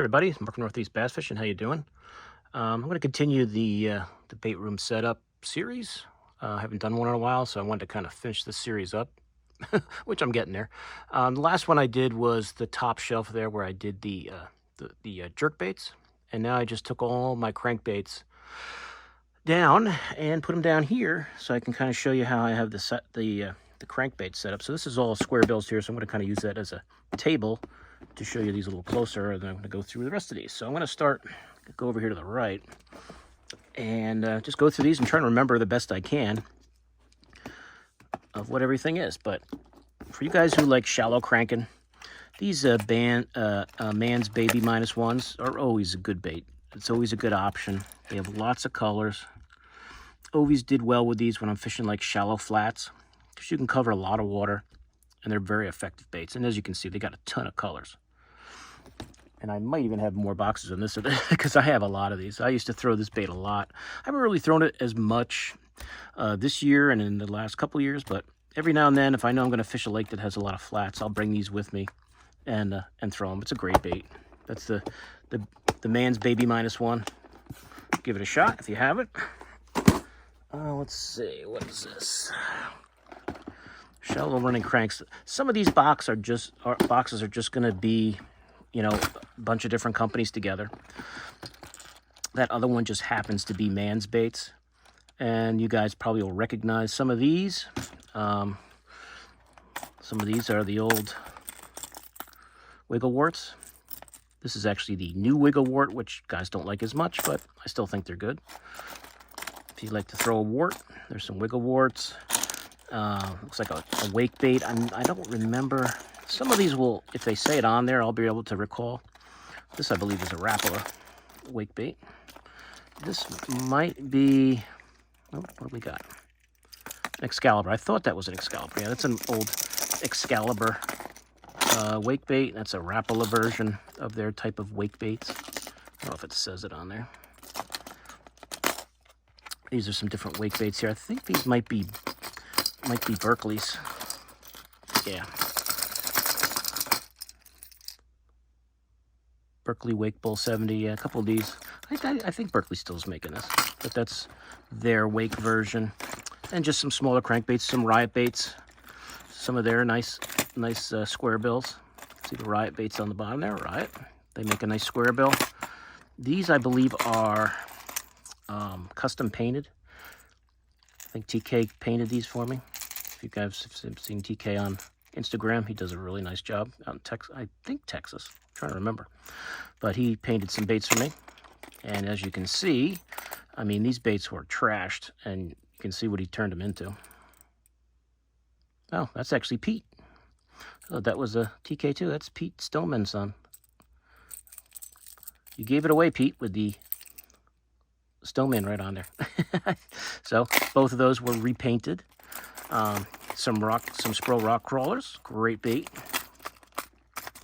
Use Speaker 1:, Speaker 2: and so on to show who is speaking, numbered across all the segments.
Speaker 1: everybody, Mark from Northeast Bass Fishing. How you doing? I'm going to continue the bait room setup series. I haven't done one in a while, so I wanted to kind of finish this series up, which I'm getting there. The last one I did was the top shelf there, where I did the jerk baits, and now I just took all my crankbaits down and put them down here, so I can kind of show you how I have the crankbait set up. So this is all square bills here, so I'm going to kind of use that as a table to show you these a little closer, and then I'm going to go through the rest of these. So I'm going to go over here to the right, and just go through these and try to remember the best I can of what everything is. But for you guys who like shallow cranking, these Man's Baby -1s are always a good bait. It's always a good option. They have lots of colors. Always did well with these when I'm fishing like shallow flats, because you can cover a lot of water, and they're very effective baits. And as you can see, they got a ton of colors. And I might even have more boxes than this, because I have a lot of these. I used to throw this bait a lot. I haven't really thrown it as much this year and in the last couple years, but every now and then, if I know I'm going to fish a lake that has a lot of flats, I'll bring these with me and throw them. It's a great bait. That's the Man's Baby -1. Give it a shot if you have it. Let's see, what is this? Shallow running cranks. Some of these boxes are just going to be, you know, a bunch of different companies together. That other one just happens to be Man's Baits, and you guys probably will recognize some of these. Some of these are the old Wiggleworts. This is actually the new Wigglewort, which guys don't like as much, but I still think they're good. If you like to throw a wart, there's some Wiggleworts. Looks like a wake bait. I don't remember. Some of these will, if they say it on there, I'll be able to recall. This, I believe, is a Rapala wake bait. This might be, oh, what do we got? An Excalibur. I thought that was an Excalibur. Yeah, that's an old Excalibur wake bait. That's a Rapala version of their type of wake baits. I don't know if it says it on there. These are some different wake baits here. I think these might be Berkeley's. Yeah. Berkeley Wake Bull 70. Yeah, a couple of these. I think Berkeley still is making this, but that's their wake version. And just some smaller crankbaits, some riot baits. Some of their nice square bills. See the riot baits on the bottom there, Riot. They make a nice square bill. These, I believe, are custom painted. I think TK painted these for me. If you guys have seen TK on Instagram, he does a really nice job out in Texas. I think Texas. I'm trying to remember. But he painted some baits for me. And as you can see, I mean, these baits were trashed, and you can see what he turned them into. Oh, that's actually Pete. Oh, that was a TK too. That's Pete Stoneman's son. You gave it away, Pete, with the Stoneman right on there. So both of those were repainted. Some Spro rock crawlers, great bait.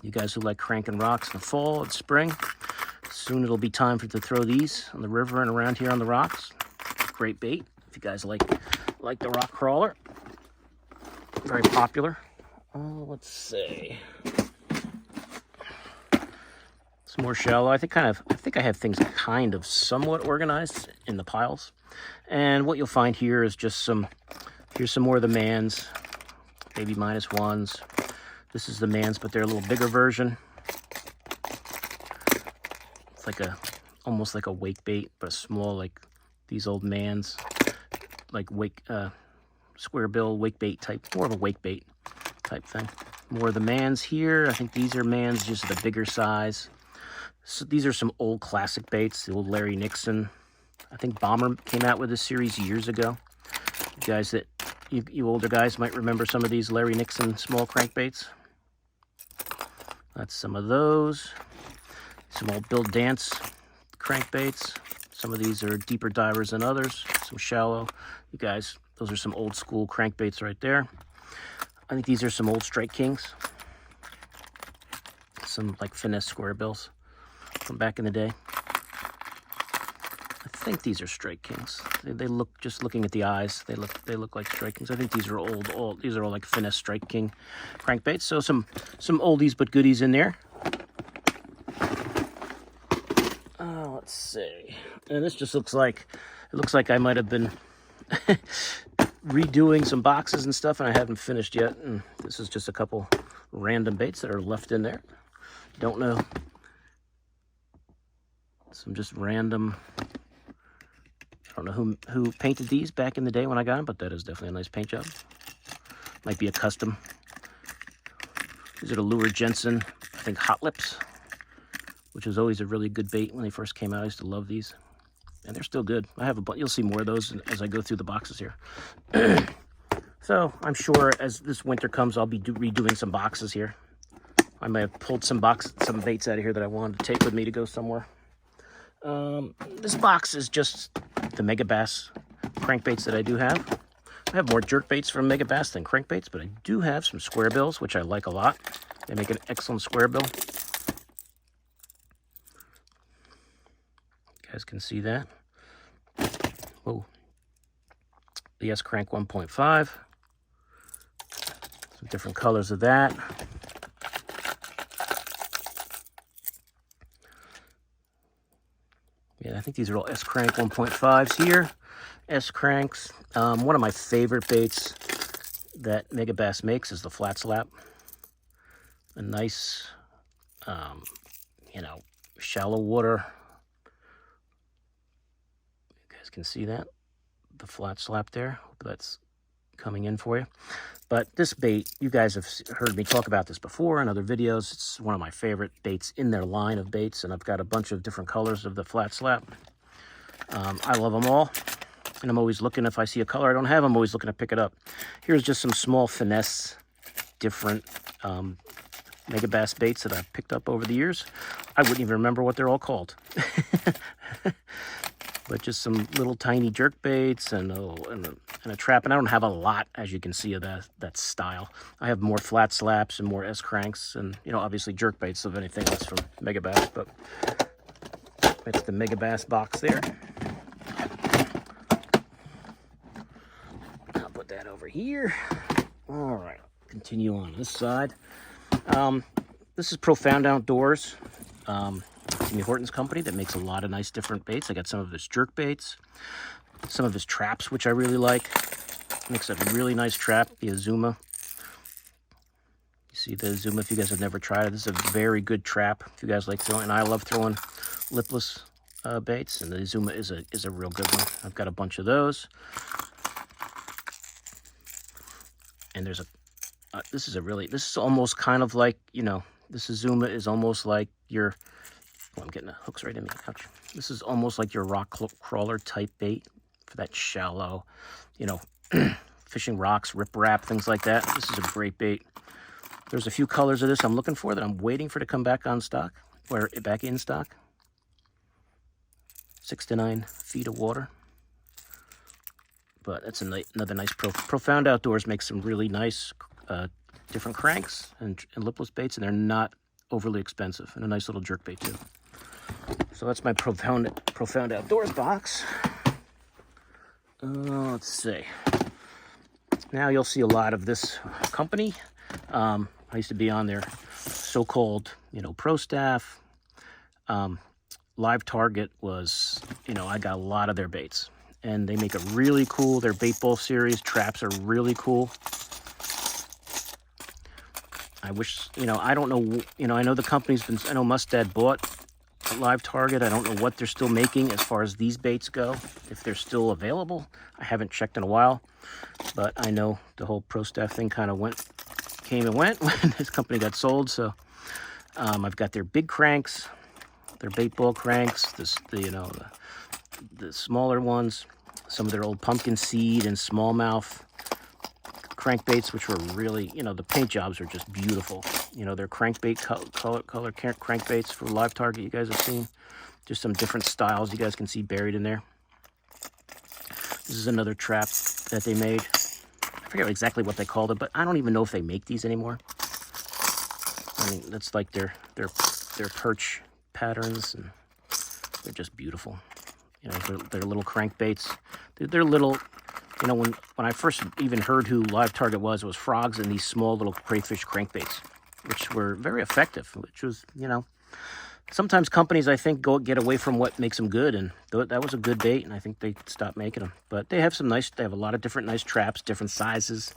Speaker 1: You guys who like cranking rocks in the fall and spring, soon it'll be time to throw these on the river and around here on the rocks. Great bait. If you guys like the rock crawler, very popular. Let's see. It's more shallow. I think I have things kind of somewhat organized in the piles. And what you'll find here is just here's some more of the Man's Baby -1s. This is the Man's, but they're a little bigger version. It's like almost like a wake bait, but small, like these old Man's, like square bill wake bait type, more of a wake bait type thing. More of the Man's here. I think these are Man's, just the bigger size. So these are some old classic baits, the old Larry Nixon. I think Bomber came out with this series years ago. You older guys might remember some of these Larry Nixon small crankbaits. That's some of those. Some old Bill Dance crankbaits. Some of these are deeper divers than others. Some shallow. You guys, those are some old school crankbaits right there. I think these are some old Strike Kings. Some like finesse square bills from back in the day. I think these are Strike Kings. They look, just looking at the eyes, they look like Strike Kings. I think these are these are all like finesse Strike King crankbaits. So some oldies but goodies in there. Let's see. And this just looks like, it looks like I might have been redoing some boxes and stuff, and I haven't finished yet. And this is just a couple random baits that are left in there. Don't know. Some just random. I don't know who painted these back in the day when I got them, but that is definitely a nice paint job. Might be a custom. These are the Lure Jensen, I think, Hot Lips, which was always a really good bait when they first came out. I used to love these, and they're still good. I have you'll see more of those as I go through the boxes here. So I'm sure as this winter comes, I'll be redoing some boxes here. I might have pulled some baits out of here that I wanted to take with me to go somewhere. This box is just the Megabass crankbaits that I do have. I have more jerk baits from Megabass than crankbaits, but I do have some square bills, which I like a lot. They make an excellent square bill. You guys can see that. Whoa. The S-Crank 1.5. Some different colors of that. Yeah, I think these are all S-Crank 1.5s here. S-Cranks. One of my favorite baits that Megabass makes is the flat slap. A nice, you know, shallow water. You guys can see that, the flat slap there. Hope that's coming in for you. But this bait, you guys have heard me talk about this before in other videos. It's one of my favorite baits in their line of baits, and I've got a bunch of different colors of the flat slap. I love them all, and I'm always looking, if I see a color I don't have, I'm always looking to pick it up. Here's just some small finesse, different Megabass baits that I've picked up over the years. I wouldn't even remember what they're all called. But just some little tiny jerk baits and a trap. And I don't have a lot, as you can see, of that style. I have more flat slaps and more S-Cranks and, you know, obviously jerk baits of anything that's from Megabass. But that's the Megabass box there. I'll put that over here. All right, continue on this side. This is Profound Outdoors. Jimmy Horton's company that makes a lot of nice different baits. I got some of his jerk baits, some of his traps, which I really like. Makes a really nice trap, the Azuma. You see the Azuma, if you guys have never tried it, this is a very good trap if you guys like throwing, and I love throwing lipless baits, and the Azuma is a real good one. I've got a bunch of those. And there's this is almost kind of like, you know, this Azuma is almost like your, oh, I'm getting the hooks right in me, ouch. This is almost like your rock crawler type bait for that shallow, you know, fishing rocks, riprap, things like that. This is a great bait. There's a few colors of this I'm looking for that I'm waiting for to come back on stock, or back in stock. 6 to 9 feet of water. But that's another nice Profound Outdoors makes some really nice different cranks and lipless baits, and they're not overly expensive, and a nice little jerk bait too. So that's my Profound Outdoors box. Let's see. Now you'll see a lot of this company. I used to be on their so-called, you know, pro staff. Live Target was, you know, I got a lot of their baits, and they make a really cool, their bait ball series traps are really cool. I wish, you know, I don't know, you know, I know the company's been, I know Mustad bought Live Target. I don't know what they're still making as far as these baits go, if they're still available. I haven't checked in a while, but I know the whole pro staff thing kind of came and went when this company got sold. So I've got their big cranks, their bait ball cranks, the smaller ones, some of their old pumpkin seed and smallmouth crankbaits, which were really, you know, the paint jobs are just beautiful. You know, they're crankbait color crankbaits for Live Target you guys have seen. Just some different styles you guys can see buried in there. This is another trap that they made. I forget exactly what they called it, but I don't even know if they make these anymore. I mean, that's like their perch patterns, and they're just beautiful. You know, they're little crankbaits. They're little, you know, when I first even heard who Live Target was, it was frogs and these small little crayfish crankbaits, which were very effective, which was, you know, sometimes companies, I think, get away from what makes them good, and that was a good bait, and I think they stopped making them. But they have they have a lot of different nice traps, different sizes,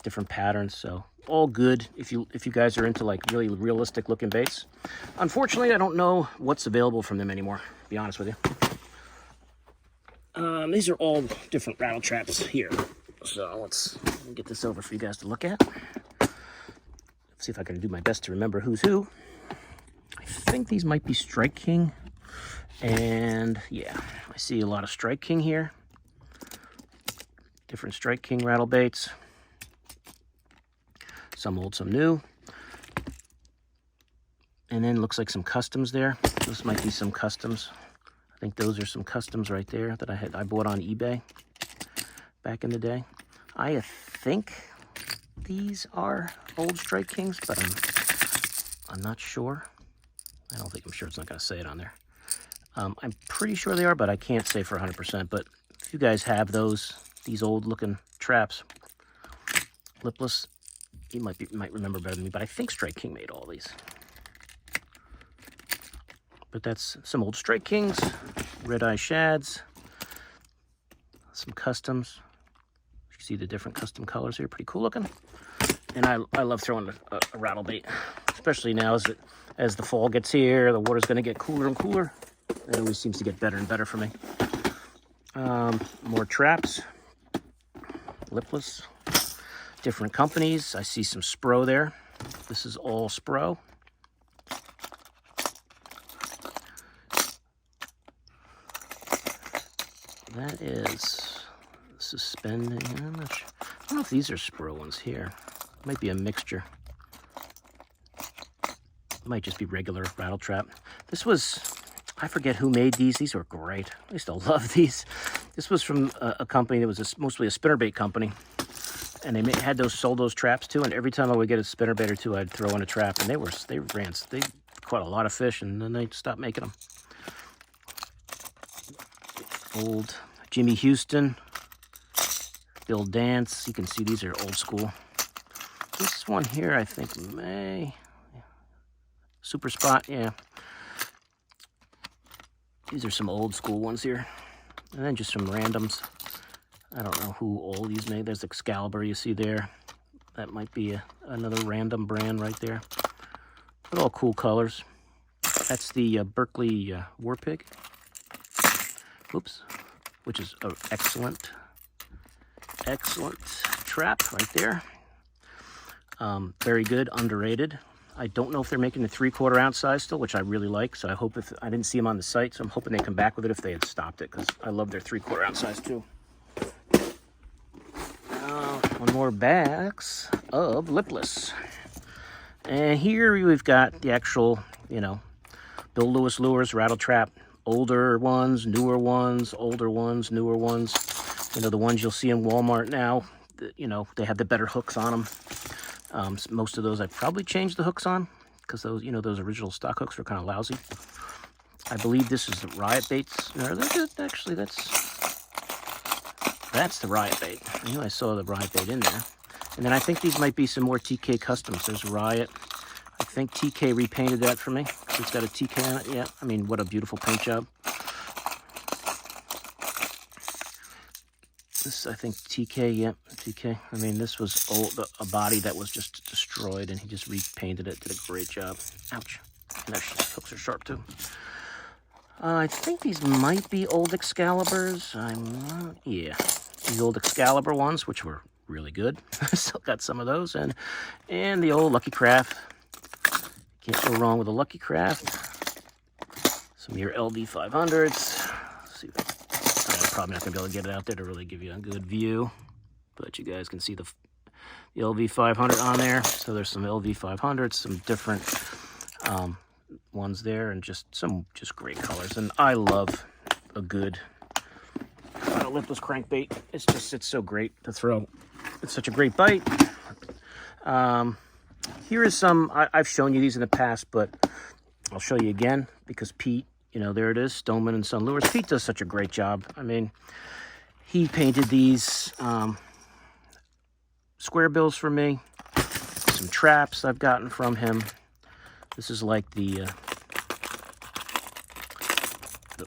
Speaker 1: different patterns, so all good if you guys are into like really realistic looking baits. Unfortunately, I don't know what's available from them anymore, to be honest with you. These are all different rattle traps here. So let me get this over for you guys to look at. See if I can do my best to remember who's who. I think these might be Strike King. And yeah, I see a lot of Strike King here. Different Strike King rattle baits. Some old, some new. And then looks like some customs there. This might be some customs. I think those are some customs right there that I bought on eBay back in the day. I think these are old Strike Kings, but I'm not sure. I'm sure it's not going to say it on there. I'm pretty sure they are, but I can't say for 100%. But if you guys have these old looking traps, Lipless, you might remember better than me, but I think Strike King made all these. But that's some old Strike Kings, red-eye shads, some customs. You see the different custom colors here, pretty cool looking. And I love throwing a rattle bait, especially now as the fall gets here, the water's going to get cooler and cooler. It always seems to get better and better for me. More traps, Lipless, different companies. I see some Spro there. This is all Spro. That is suspending. I don't know if these are Spro ones here. Might be a mixture. Might just be regular rattle trap. This was, I forget who made these. These were great. I still love these. This was from a company that was mostly a spinnerbait company. And they sold those traps too. And every time I would get a spinnerbait or two, I'd throw in a trap. And they caught a lot of fish, and then they stopped making them. Old Jimmy Houston, Bill Dance. You can see these are old school. This one here, I think, Super Spot, yeah. These are some old school ones here. And then just some randoms. I don't know who all these made. There's Excalibur you see there. That might be another random brand right there. But all cool colors. That's the Berkeley War Pig. Oops. Which is an excellent trap right there. Very good, underrated. I don't know if they're making the 3/4 ounce size still, which I really like. So I hope I didn't see them on the site, so I'm hoping they come back with it if they had stopped it, because I love their 3/4 ounce size too. One more bags of Lipless. And here we've got the actual, Bill Lewis lures, rattle trap. Older ones, newer ones, older ones, newer ones. The ones you'll see in Walmart now, they have the better hooks on them. Most of those I probably changed the hooks on, because those original stock hooks were kind of lousy. I believe this is the Riot Baits. No, actually, that's the Riot Bait. I knew I saw the Riot Bait in there. And then I think these might be some more TK customs. There's Riot. I think TK repainted that for me. It's got a TK on it. Yeah, I mean, what a beautiful paint job. This, I think, TK, yeah, TK. I mean, this was a body that was just destroyed, and he just repainted it, did a great job. Ouch. And their hooks are sharp, too. I think these might be old Excaliburs. Yeah. These old Excalibur ones, which were really good. Still got some of those. And the old Lucky Craft. Can't go wrong with a Lucky Craft. Some of your LV500s. Let's see. I'm probably not going to be able to get it out there to really give you a good view. But you guys can see the LV500 on there. So there's some LV500s, some different ones there, and just great colors. And I love a good Lipless crankbait. It's so great to throw. It's such a great bite. Here is some, I've shown you these in the past, but I'll show you again, because Pete, there it is, Stoneman and Son Lures. Pete does such a great job. I mean, he painted these square bills for me, some traps I've gotten from him. This is like the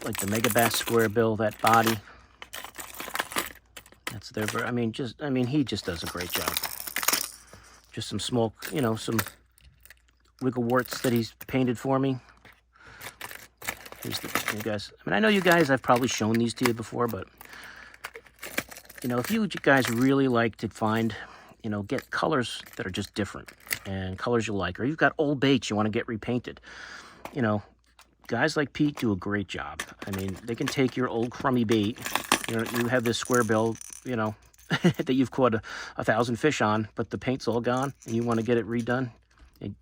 Speaker 1: like the Megabass square bill, that body. That's their, I mean, he just does a great job. Just some small, you know, some wiggle warts that he's painted for me. Here's the, you guys, I mean, I know you guys, I've probably shown these to you before, but, you know, if you guys really like to find, you know, get colors that are just different and colors you like, or you've got old baits you want to get repainted, you know, guys like Pete do a great job. I mean, they can take your old crummy bait, you know, you have this square bill, you know, that you've caught 1,000 fish on, but the paint's all gone and you want to get it redone,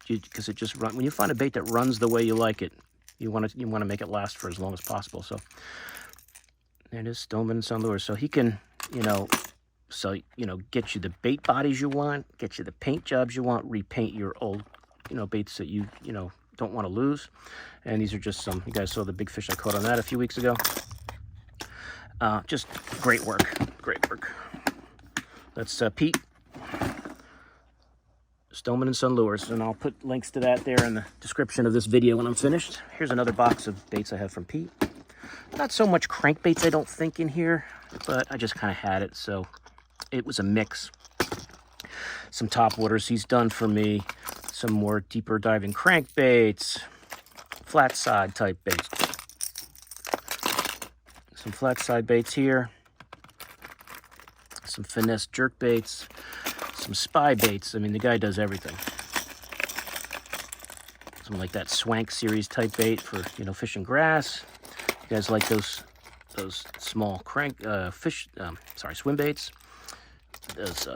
Speaker 1: because it just runs. When you find a bait that runs the way you like it, you want to make it last for as long as possible. So there it is, Stoneman Sun Lures. So he can, you know, get you the bait bodies you want, get you the paint jobs you want, repaint your old, you know, baits that you know, don't want to lose. And these are just some, you guys saw the big fish I caught on that a few weeks ago. Just great work, great work. That's Pete Stoneman and Son Lures, and I'll put links to that there in the description of this video when I'm finished. Here's another box of baits I have from Pete. Not so much crankbaits, I don't think, in here, but I just kind of had it, so it was a mix. Some top waters he's done for me, some more deeper diving crankbaits, flat side type baits. Some flat side baits here, some finesse jerk baits, some spy baits. I mean, the guy does everything. Something like that Swank series type bait for, you know, fishing grass. You guys like those small swim baits. Those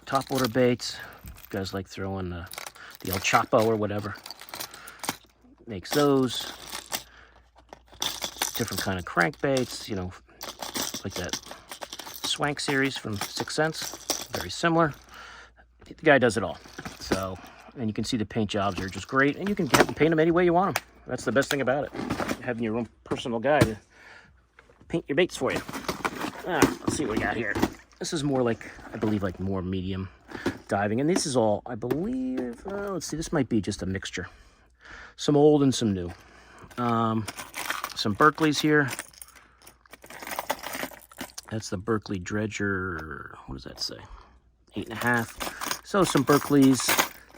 Speaker 1: top water baits. You guys like throwing the El Chapo or whatever. Makes those. Different kind of crankbaits, you know, like that Swank series from 6 Cents. Very similar. The guy does it all. So, and you can see the paint jobs are just great, and you can paint them any way you want them. That's the best thing about it. Having your own personal guy to paint your baits for you. Let's see what we got here. This is more like, I believe, like more medium diving. And this is all, I believe, let's see, this might be just a mixture. Some old and some new. Some Berkeleys here. That's the Berkeley Dredger. What does that say? 8.5. So some Berkeleys,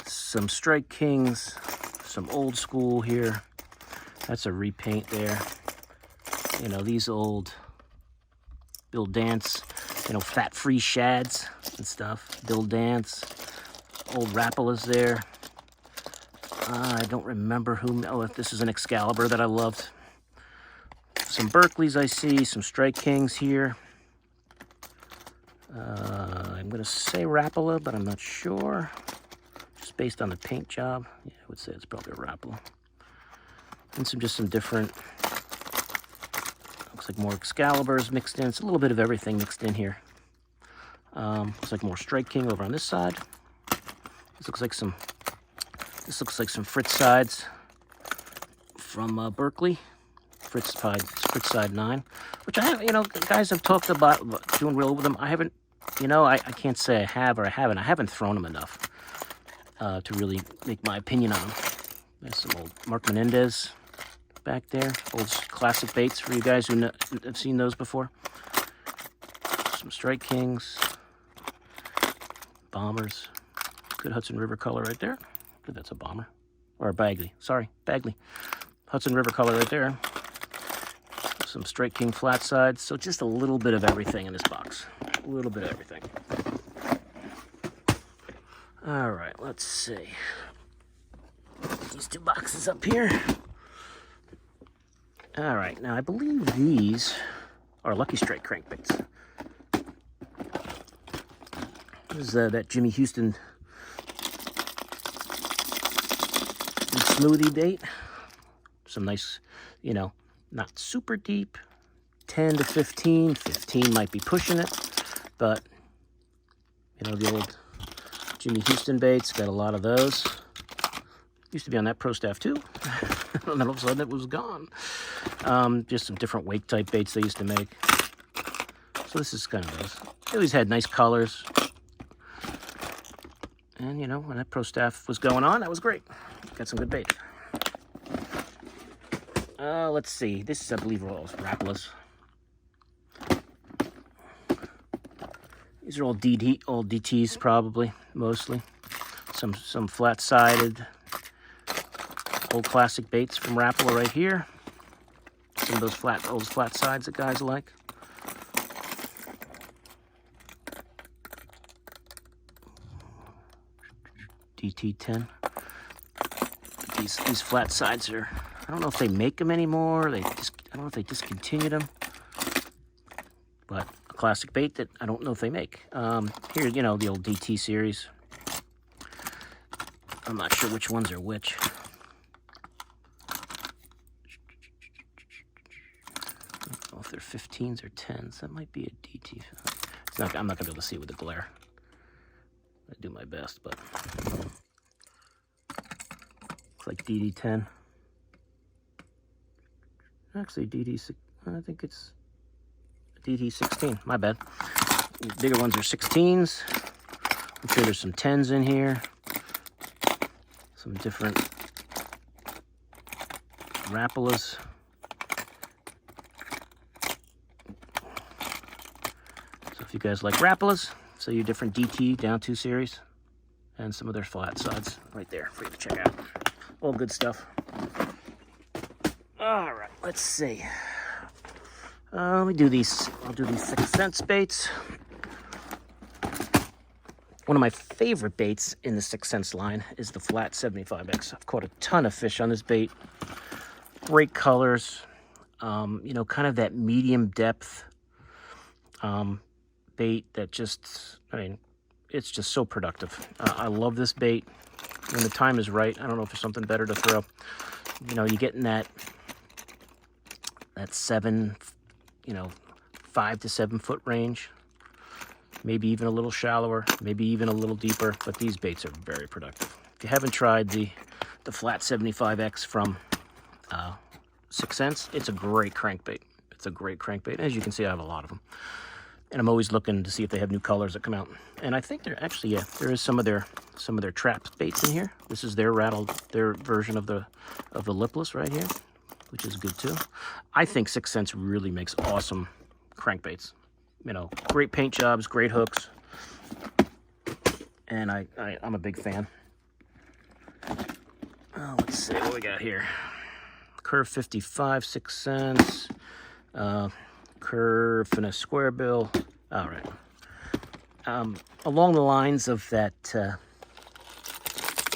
Speaker 1: some Strike Kings, some old school here. That's a repaint there. You know, these old Bill Dance, you know, fat-free shads and stuff. Bill Dance. Old rattle is there. I don't remember who. Oh, this is an Excalibur that I loved. Some Berkeleys I see, some Strike Kings here. I'm going to say Rapala, but I'm not sure. Just based on the paint job. Yeah, I would say it's probably a Rapala. And just some different, looks like more Excaliburs mixed in. It's a little bit of everything mixed in here. Looks like more Strike King over on this side. This looks like some Fritz sides from Berkeley. Fritz side 9, which I have, you know, guys have talked about doing real with them. I haven't, you know, I can't say I have or I haven't. I haven't thrown them enough to really make my opinion on them. There's some old Mark Menendez back there. Old classic baits for you guys who have seen those before. Some Strike Kings. Bombers. Good Hudson River color right there. Good, that's a bomber. Or a Bagley. Sorry, Bagley. Hudson River color right there. Some Strike King flat sides. So just a little bit of everything in this box. A little bit of everything. All right, let's see. These two boxes up here. All right, now I believe these are Lucky Strike crankbaits. This is that Jimmy Houston smoothie bait. Some nice, you know, not super deep, 10 to 15. 15 might be pushing it, but, you know, the old Jimmy Houston baits, got a lot of those. Used to be on that pro staff too, and then all of a sudden it was gone. Just some different wake type baits they used to make. So this is kind of those. They always had nice colors. And, you know, when that pro staff was going on, that was great. Got some good bait. Let's see. This is, I believe, all Lipless. These are all DTs, probably, mostly. Some flat-sided old classic baits from Rapala right here. Some of those old flat sides that guys like. DT10. These flat sides are, I don't know if they make them anymore. I don't know if they discontinued them. But a classic bait that I don't know if they make. Here, you know, the old DT series. I'm not sure which ones are which. I don't know if they're 15s or 10s. That might be a DT. I'm not going to be able to see it with the glare. I do my best, but looks like DD10. Actually, DD6. I think it's DD16. My bad. The bigger ones are 16s. I'm sure there's some 10s in here. Some different Rapalas. So if you guys like Rapalas, so your different DT down 2 series, and some of their flat sides right there for you to check out. All good stuff. All right, let's see. Let me do these. I'll do these 6th Sense baits. One of my favorite baits in the 6th Sense line is the flat 75X. I've caught a ton of fish on this bait. Great colors. You know, kind of that medium depth bait that just, I mean, it's just so productive. I love this bait. When the time is right, I don't know if there's something better to throw. You know, you get in that 7, you know, 5 to 7 foot range. Maybe even a little shallower, maybe even a little deeper, but these baits are very productive. If you haven't tried the flat 75X from 6th Sense, it's a great crankbait. It's a great crankbait. As you can see, I have a lot of them. And I'm always looking to see if they have new colors that come out. And I think they're actually, yeah, there is some of their trap baits in here. This is their version of the Lipless right here, which is good too. I think 6th Sense really makes awesome crankbaits. You know, great paint jobs, great hooks, and I'm a big fan. Let's see what we got here. Curve 55, 6th Sense, Curve Finesse Square Bill. All right. Along the lines of that, you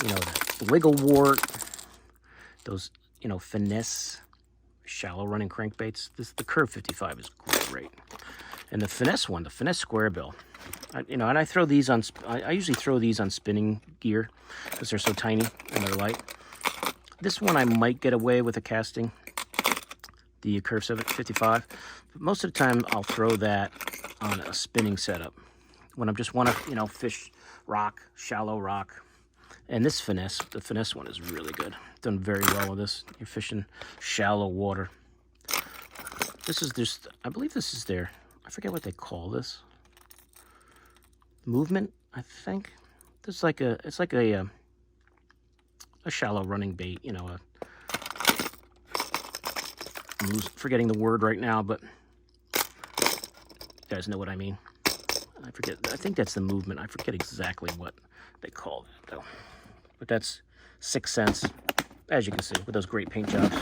Speaker 1: know, that wiggle wart, those, you know, finesse, shallow running crankbaits. The Curve 55 is great. And the finesse one, the Finesse Square Bill, you know, and I throw these on, I usually throw these on spinning gear because they're so tiny and they're light. This one I might get away with a casting, the Curve 55, but most of the time I'll throw that on a spinning setup when I just want to, you know, fish rock, shallow rock. And this finesse, the finesse one is really good. Done very well with this. You're fishing shallow water. This is just, I believe this is their, I forget what they call this. Movement, I think. It's like a shallow running bait, you know. I'm forgetting the word right now, but you guys know what I mean. I forget. I think that's the Movement. I forget exactly what they call that though. But that's 6th Sense, as you can see, with those great paint jobs.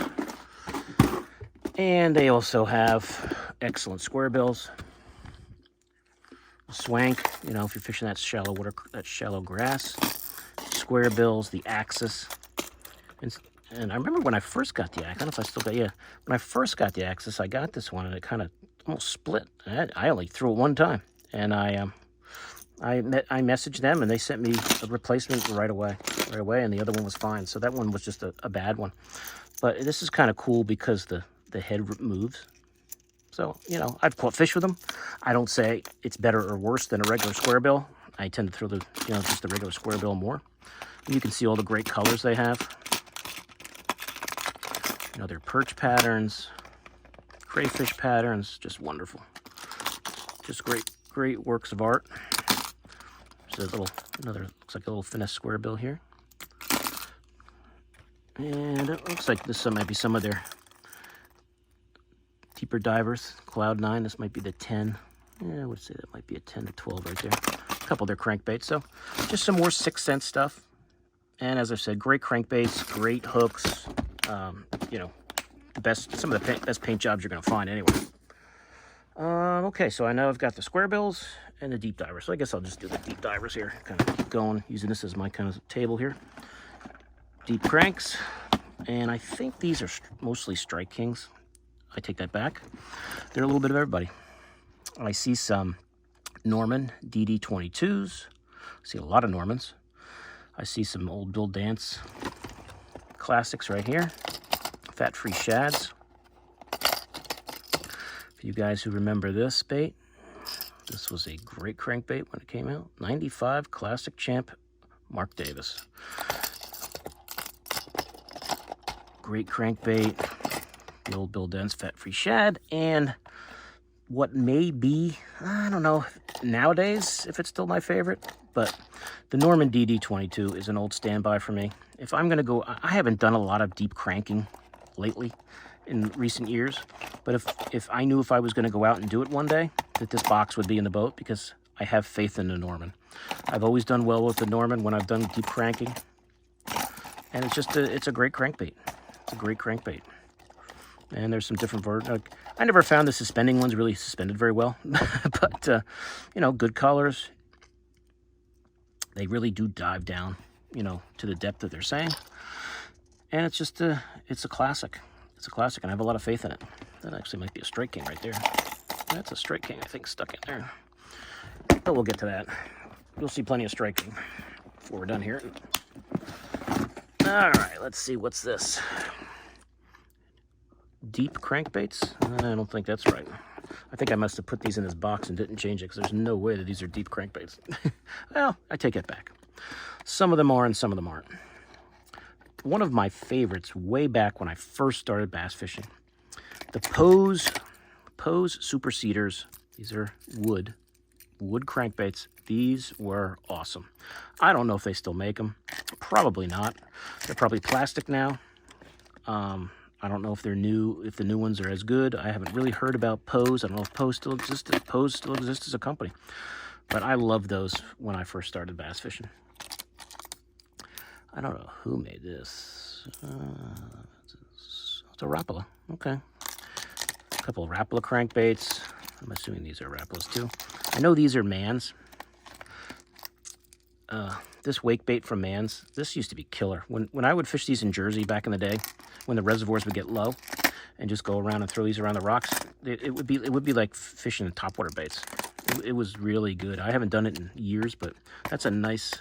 Speaker 1: And they also have excellent square bills. Swank, you know, if you're fishing that shallow water, that shallow grass. Square bills, the Axis. And I remember when I first got the Axis, I don't know if I still got, yeah. When I first got the Axis, I got this one and it kind of almost split. I only threw it one time. And I messaged them and they sent me a replacement right away, and the other one was fine. So that one was just a bad one. But this is kind of cool because the head moves. So, you know, I've caught fish with them. I don't say it's better or worse than a regular square bill. I tend to throw the, you know, just the regular square bill more. And you can see all the great colors they have. You know, their perch patterns, crayfish patterns, just wonderful. Just great works of art. There's a looks like a little finesse square bill here. And it looks like this might be some of their deeper divers. Cloud 9, this might be the 10. Yeah, I would say that might be a 10 to 12 right there. A couple of their crankbaits. So just some more 6th Sense stuff. And as I said, great crankbaits, great hooks. You know, some of the best paint jobs you're going to find anyway. Okay, so I know I've got the square bills and the deep divers. So I guess I'll just do the deep divers here. Kind of keep going, using this as my kind of table here. Deep cranks. And I think these are mostly Strike Kings. I take that back. They're a little bit of everybody. I see some Norman DD22s. I see a lot of Normans. I see some old Bill Dance classics right here. Fat-free shads. For you guys who remember this bait, this was a great crankbait when it came out. 95 Classic Champ Mark Davis. Great crankbait. The old Bill Dance Fat-free shad. And what may be, I don't know nowadays if it's still my favorite, but the Norman DD22 is an old standby for me. If I'm going to go, I haven't done a lot of deep cranking lately in recent years, but if I knew if I was going to go out and do it one day, that this box would be in the boat, because I have faith in the Norman. I've always done well with the Norman when I've done deep cranking, and it's a great crankbait. It's a great crankbait. And there's some different versions. I never found the suspending ones really suspended very well, but you know, good colors. They really do dive down, you know, to the depth that they're saying. And it's just it's a classic. It's a classic, and I have a lot of faith in it. That actually might be a Strike King right there. That's a Strike King, I think, stuck in there. But we'll get to that. You'll see plenty of Strike King before we're done here. All right, let's see, what's this? Deep crankbaits? I don't think that's right. I think I must have put these in this box and didn't change it, because there's no way that these are deep crankbaits. Well, I take it back. Some of them are and some of them aren't. One of my favorites way back when I first started bass fishing, the Pose Super Cedars. These are wood crankbaits. These were awesome. I don't know if they still make them. Probably not. They're probably plastic now. I don't know if they're new, if the new ones are as good. I haven't really heard about Pose. I don't know if Pose still exists. Pose still exists as a company. But I loved those when I first started bass fishing. I don't know who made this. It's a Rapala. Okay. A couple of Rapala crankbaits. I'm assuming these are Rapalas too. I know these are Mans. This wake bait from Mans, this used to be killer. When I would fish these in Jersey back in the day, when the reservoirs would get low, and just go around and throw these around the rocks, it would be like fishing topwater baits. It was really good. I haven't done it in years, but that's a nice.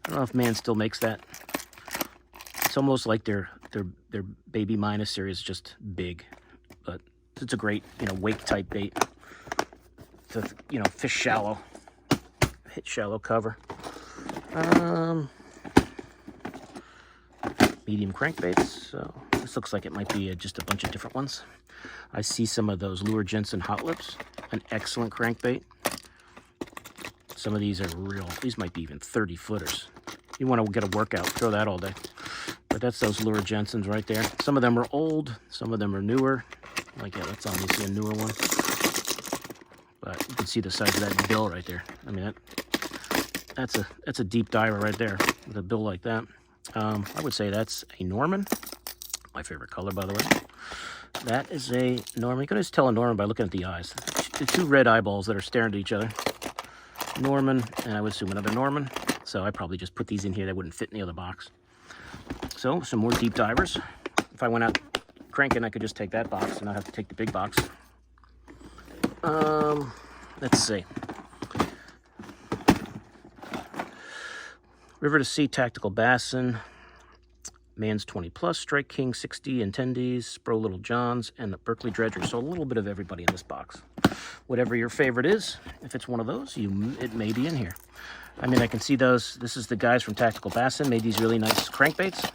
Speaker 1: I don't know if Mans still makes that. It's almost like their Baby Minus series, just big, but it's a great, you know, wake type bait to, you know, fish shallow, hit shallow cover. Medium crankbaits. So this looks like it might be just a bunch of different ones. I see some of those Lure Jensen Hot Lips, an excellent crankbait. Some of these are real. These might be even 30 footers. You want to get a workout, throw that all day. But that's those Lure Jensens right there. Some of them are old, some of them are newer. Like, yeah, that's obviously a newer one. But you can see the size of that bill right there. I mean, that's a deep diver right there with a bill like that. I would say that's a Norman. My favorite color, by the way. That is a Norman. You can just tell a Norman by looking at the eyes. The two red eyeballs that are staring at each other. Norman, and I would assume another Norman. So I probably just put these in here. They wouldn't fit in the other box. So some more deep divers. If I went out cranking, I could just take that box and not have to take the big box. Let's see. River to Sea Tactical Bassin, Mans 20 Plus, Strike King 60 and 10Ds, Spro Little Johns, and the Berkeley Dredger. So a little bit of everybody in this box. Whatever your favorite is, if it's one of those, it may be in here. I mean, I can see those. This is the guys from Tactical Bassin, made these really nice crankbaits.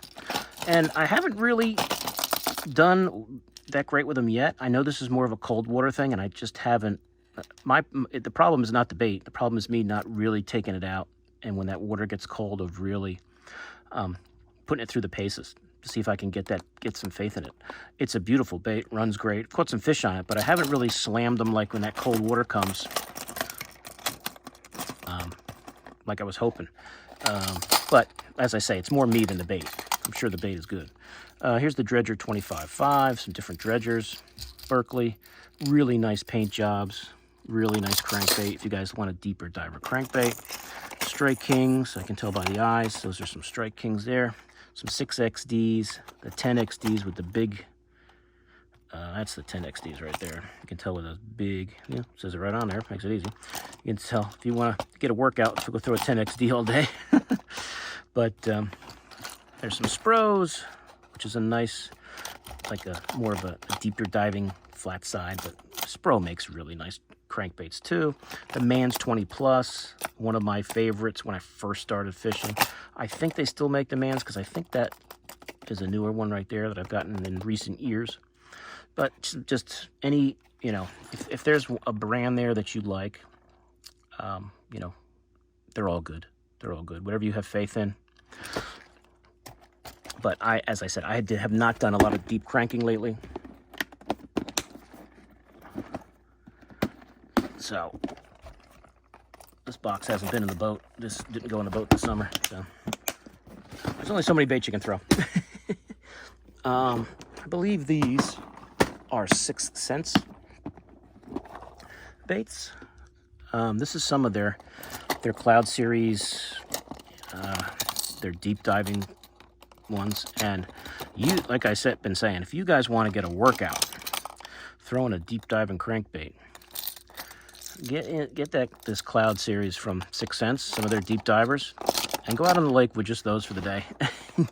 Speaker 1: And I haven't really done that great with them yet. I know this is more of a cold water thing, and I just haven't. The problem is not the bait. The problem is me not really taking it out. And when that water gets cold, of really putting it through the paces. to see if I can get some faith in it. It's a beautiful bait, runs great. Caught some fish on it, but I haven't really slammed them like when that cold water comes, like I was hoping. But as I say, it's more me than the bait. I'm sure the bait is good. Here's the Dredger 25.5, some different dredgers. Berkeley, really nice paint jobs, really nice crankbait if you guys want a deeper diver crankbait. Strike Kings, I can tell by the eyes, those are some Strike Kings there. Some 6XDs, the 10XDs with the big, that's the 10XDs right there. You can tell with those big, yeah, says it right on there, makes it easy. You can tell if you want to get a workout, go throw a 10XD all day. But there's some Spros, which is a nice, like a more of a deeper diving flat side, but Spro makes really nice crankbaits too. The Man's 20 Plus, one of my favorites when I first started fishing. I think they still make the Man's because I think that is a newer one right there that I've gotten in recent years. But just any, you know, if there's a brand there that you like, you know, they're all good. They're all good. Whatever you have faith in. But as I said, I have not done a lot of deep cranking lately. So this box hasn't been in the boat. This didn't go in the boat this summer. So there's only so many baits you can throw. I believe these are 6th Sense baits. This is some of their Cloud series, their deep diving ones. And you, like I said, been saying, if you guys want to get a workout throwing a deep diving crankbait, get this Cloud series from 6th Sense, some of their deep divers, and go out on the lake with just those for the day.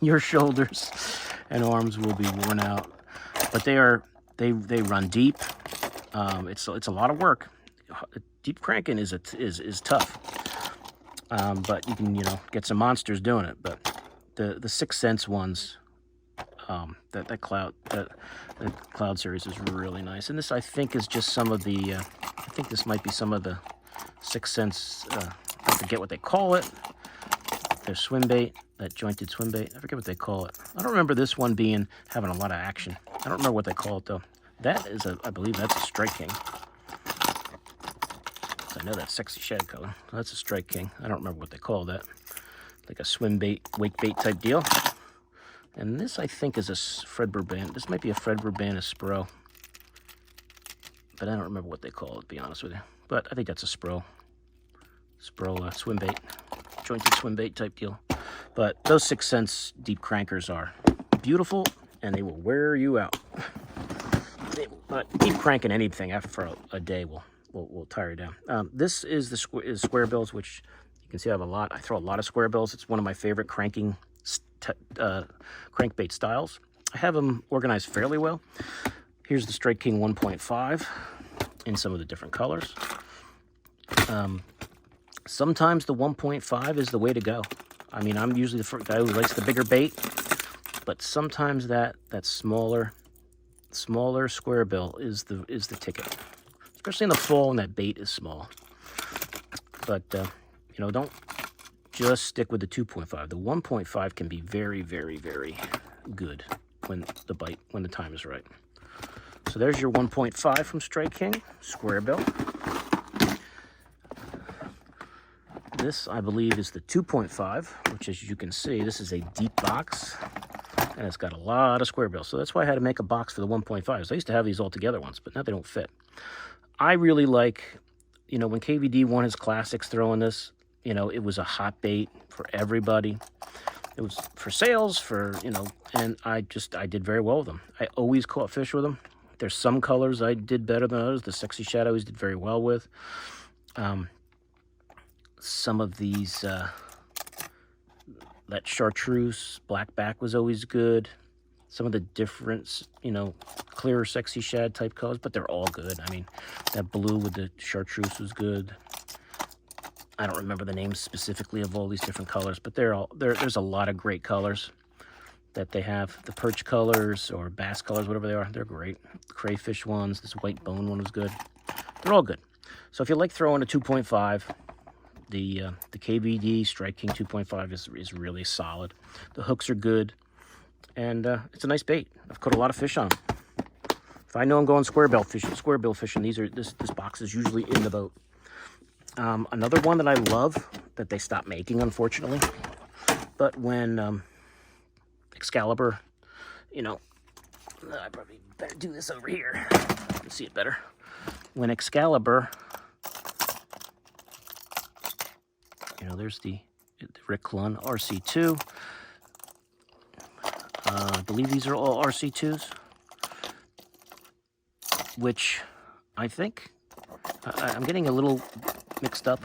Speaker 1: Your shoulders and arms will be worn out, but they run deep. It's a lot of work. Deep cranking is tough, but you can get some monsters doing it. But the 6th Sense ones, the Cloud series is really nice. And this, I think, is just some of the I think this might be some of the 6th Sense, I forget what they call it, their swim bait, that jointed swim bait. I forget what they call it. I don't remember this one having a lot of action. I don't remember what they call it though. That is I believe that's a Strike King. I know that sexy shad color. That's a Strike King. I don't remember what they call that. Like a swim bait, wake bait type deal. And this, I think, is a Fred Burbank. This might be a Fred Burbank Spro. But I don't remember what they call it, to be honest with you. But I think that's a Spro swim bait, jointed swim bait type deal. But those 6th Sense deep crankers are beautiful, and they will wear you out. But deep cranking anything after a day will tire you down. This is the square bills, which you can see I have a lot. I throw a lot of square bills. It's one of my favorite crankbait styles. I have them organized fairly well. Here's the Strike King 1.5 in some of the different colors. Sometimes the 1.5 is the way to go. I mean, I'm usually the guy who likes the bigger bait, but sometimes that smaller square bill is the ticket, especially in the fall when that bait is small. But don't just stick with the 2.5. The 1.5 can be very, very, very good when the time is right. So there's your 1.5 from Strike King, square bill. This, I believe, is the 2.5, which, as you can see, this is a deep box, and it's got a lot of square bills. So that's why I had to make a box for the 1.5s. I used to have these all together once, but now they don't fit. I really like, when KVD won his classics throwing this, it was a hot bait for everybody. It was for sales, and I did very well with them. I always caught fish with them. There's some colors I did better than others. The Sexy Shad I always did very well with. Some of these, that chartreuse blackback was always good. Some of the different, clearer Sexy Shad type colors, but they're all good. I mean, that blue with the chartreuse was good. I don't remember the names specifically of all these different colors, but there's a lot of great colors that they have. The perch colors or bass colors, whatever they are, they're great. The crayfish ones, this white bone one was good. They're all good. So if you like throwing a 2.5, the KVD Strike King 2.5 is really solid. The hooks are good. And it's a nice bait. I've caught a lot of fish on them. If I know I'm going square bill fishing, this box is usually in the boat. Another one that I love that they stopped making, unfortunately, but when Excalibur, you know, I probably better do this over here. You can see it better. When Excalibur, you know, there's the Rick Clunn RC2. I believe these are all RC2s, which I think I'm getting a little mixed up.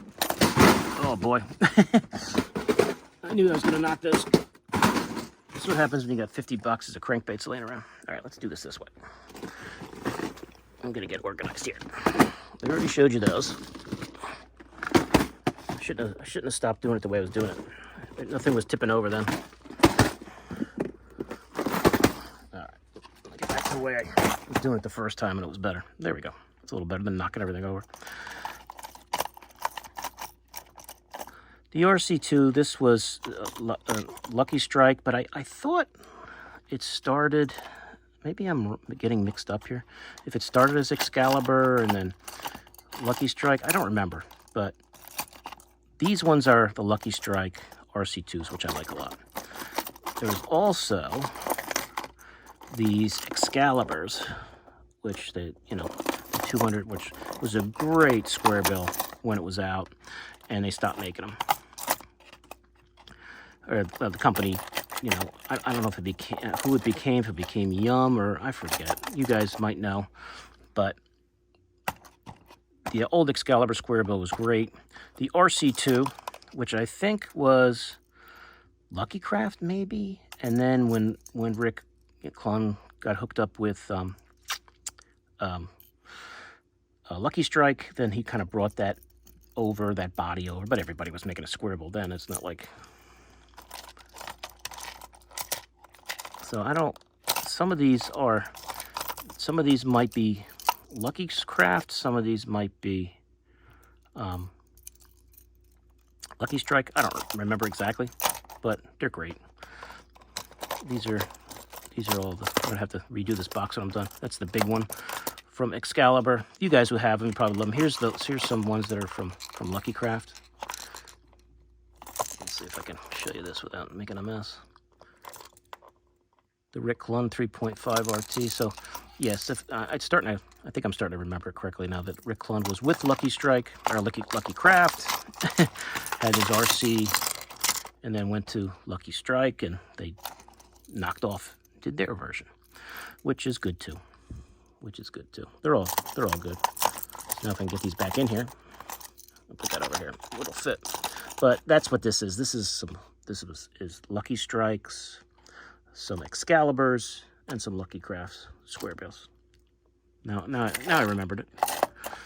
Speaker 1: Oh boy. I knew I was gonna knock this. That's what happens when you got 50 boxes of crankbaits laying around. All right, let's do this way. I'm gonna get organized here. I already showed you those. I shouldn't have stopped doing it the way I was doing it. Nothing was tipping over then. All right, I'll get back to the way I was doing it the first time, and it was better. There we go. It's a little better than knocking everything over. The RC2, this was Lucky Strike, but I thought it started, maybe I'm getting mixed up here. If it started as Excalibur and then Lucky Strike, I don't remember. But these ones are the Lucky Strike RC2s, which I like a lot. There's also these Excaliburs, which the 200, which was a great square bill when it was out, and they stopped making them. Or the company, you know, I don't know if it became, who it became, if it became Yum, or I forget. You guys might know. But the old Excalibur square bill was great. The RC2, which I think was Lucky Craft, maybe. And then when Rick Clunn got hooked up with Lucky Strike, then he kind of brought that body over. But everybody was making a square bill then. It's not like... So I don't, some of these might be Lucky Craft, some of these might be Lucky Strike. I don't remember exactly, but they're great. These are all the, I'm gonna have to redo this box when I'm done. That's the big one from Excalibur. You guys would have them, probably love them. Here's some ones that are from Lucky Craft. Let's see if I can show you this without making a mess. The Rick Clunn 3.5 RT. So, yes, I think I'm starting to remember it correctly now that Rick Clunn was with Lucky Strike, or Lucky Craft, had his RC, and then went to Lucky Strike, and they knocked off, did their version, which is good too. They're all good. So now if I can get these back in here, I'll put that over here. It'll fit. But that's what this is. This is Lucky Strikes, some Excaliburs, and some Lucky Crafts square bills. Now I remembered it.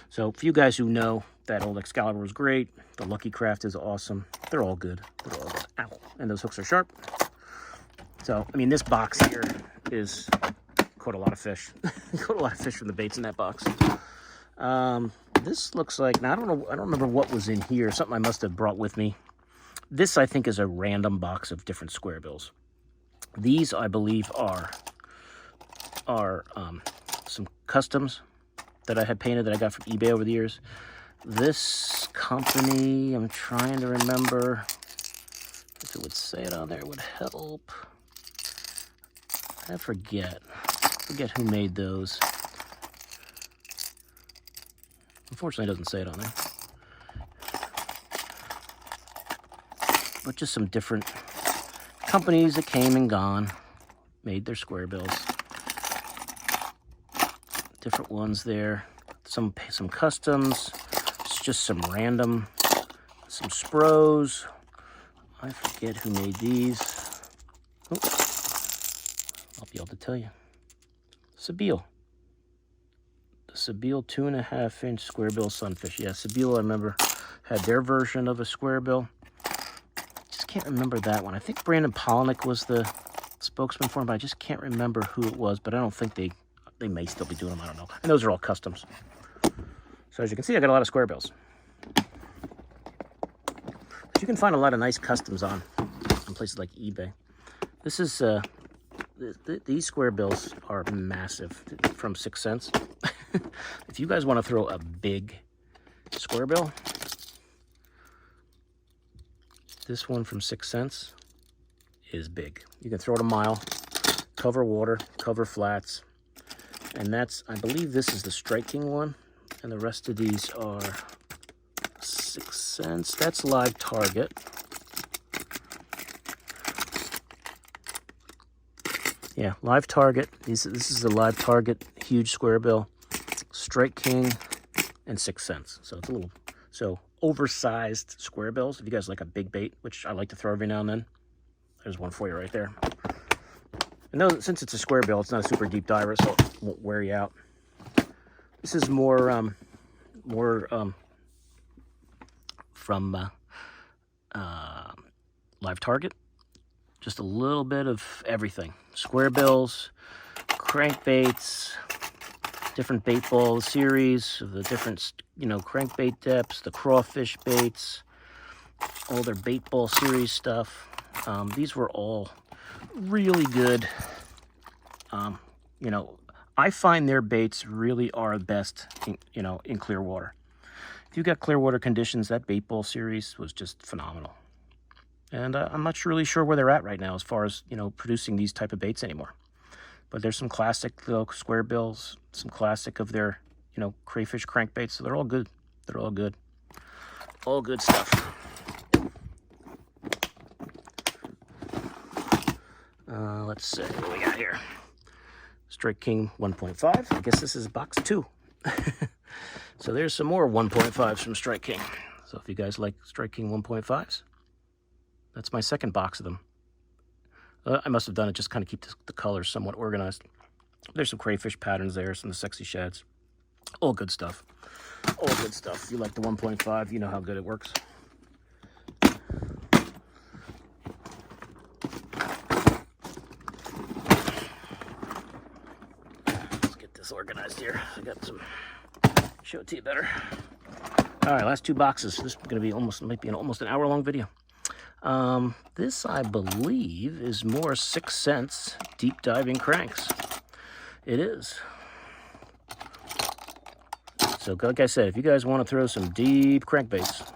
Speaker 1: So for you guys who know, that old Excalibur was great. The Lucky Craft is awesome. They're all good. Ow. And those hooks are sharp. So, I mean, this box here is caught a lot of fish. Caught a lot of fish from the baits in that box. This looks like, now I don't remember what was in here. Something I must have brought with me. This, I think, is a random box of different square bills. These, I believe, are some customs that I had painted that I got from eBay over the years. This company, I'm trying to remember if it would say it on there, it would help. I forget who made those. Unfortunately, it doesn't say it on there. But just some different companies that came and gone, made their square bills. Different ones there. Some customs. It's just some random, some Spros. I forget who made these. Oh, I'll be able to tell you. Sabile. The Sabile 2.5-inch square bill sunfish. Yeah, Sabile, I remember, had their version of a square bill. Just can't remember that one. I think Brandon Polnick was the spokesman for him, but I just can't remember who it was. But I don't think they may still be doing them. I don't know. And those are all customs. So as you can see, I got a lot of square bills. But you can find a lot of nice customs on places like eBay. This is these square bills are massive from 6 cents. If you guys want to throw a big square bill, this one from 6 cents is big. You can throw it a mile, cover water, cover flats, and that's, I believe this is the Strike King one, and the rest of these are 6 cents. That's live target. Yeah, live target. This is the live target, huge square bill, Strike King, and 6 cents. So it's a little, oversized square bills. If you guys like a big bait, which I like to throw every now and then, there's one for you right there. And though, since it's a square bill, it's not a super deep diver, so it won't wear you out. This is more from live target. Just a little bit of everything. Square bills, crankbaits, different bait ball series, the different, crankbait depths, the crawfish baits, all their bait ball series stuff. These were all really good. I find their baits really are best, in clear water. If you got clear water conditions, that bait ball series was just phenomenal. And I'm not really sure where they're at right now as far as, producing these type of baits anymore. But there's some classic square bills, some classic of their, crayfish crankbaits. So they're all good. They're all good. All good stuff. Let's see what we got here. Strike King 1.5. I guess this is box 2. So there's some more 1.5s from Strike King. So if you guys like Strike King 1.5s, that's my second box of them. I must have done it just kind of keep the colors somewhat organized. There's some crayfish patterns there, some of the sexy shads. All good stuff. All good stuff. If you like the 1.5, you know how good it works. Let's get this organized here. I got some, show it to you better. All right, last 2 boxes. This is going to be might be almost an hour-long video. This, I believe, is more 6 cents deep diving cranks. It is. So, like I said, if you guys want to throw some deep crankbaits,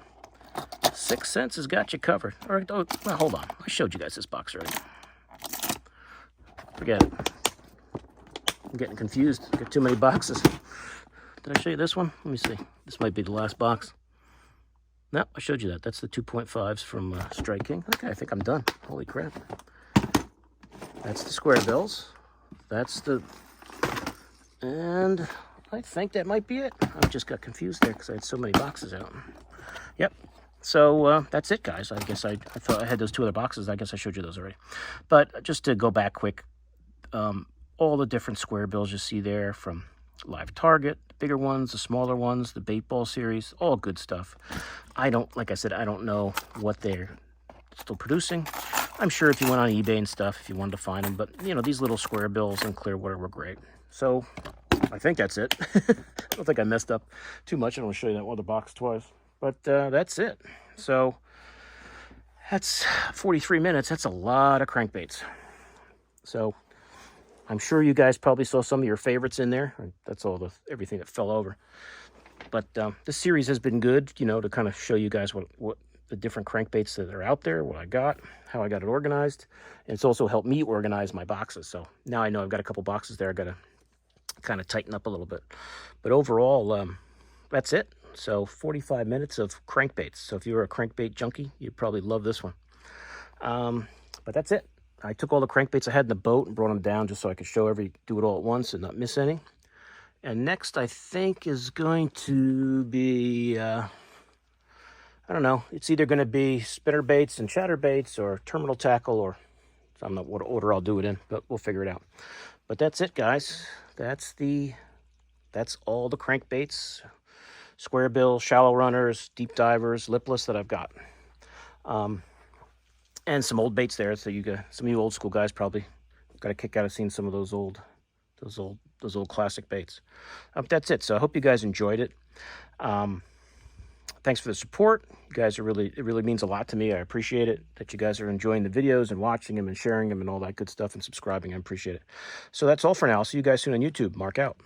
Speaker 1: 6 cents has got you covered. All right, well, hold on. I showed you guys this box already. Forget it. I'm getting confused. Got too many boxes. Did I show you this one? Let me see. This might be the last box. No, I showed you that. That's the 2.5s from Strike King. Okay, I think I'm done. Holy crap. That's the square bills. That's the... And I think that might be it. I just got confused there because I had so many boxes out. Yep. So that's it, guys. I guess I thought I had those 2 other boxes. I guess I showed you those already. But just to go back quick, all the different square bills you see there from live target, the bigger ones, the smaller ones, the bait ball series, all good stuff. Like I said, I don't know what they're still producing. I'm sure if you went on eBay and stuff, if you wanted to find them, but these little square bills in Clearwater were great. So I think that's it. I don't think I messed up too much. I don't want to show you that other box twice, but that's it. So that's 43 minutes. That's a lot of crankbaits. So I'm sure you guys probably saw some of your favorites in there. That's everything that fell over. But this series has been good, to kind of show you guys what the different crankbaits that are out there, what I got, how I got it organized. And it's also helped me organize my boxes. So now I know I've got a couple boxes there. I got to kind of tighten up a little bit. But overall, that's it. So 45 minutes of crankbaits. So if you're a crankbait junkie, you'd probably love this one. But that's it. I took all the crankbaits I had in the boat and brought them down just so I could do it all at once and not miss any. And next, I think, is going to be, I don't know, it's either going to be spinner baits and chatterbaits or terminal tackle, or I don't know what order I'll do it in, but we'll figure it out. But that's it, guys. That's all the crankbaits, square bill, shallow runners, deep divers, lipless that I've got. And some old baits there, so some of you old school guys probably got a kick out of seeing some of those old classic baits. That's it. So I hope you guys enjoyed it. Thanks for the support. You guys are it really means a lot to me. I appreciate it that you guys are enjoying the videos and watching them and sharing them and all that good stuff and subscribing. I appreciate it. So that's all for now. I'll see you guys soon on YouTube. Mark out.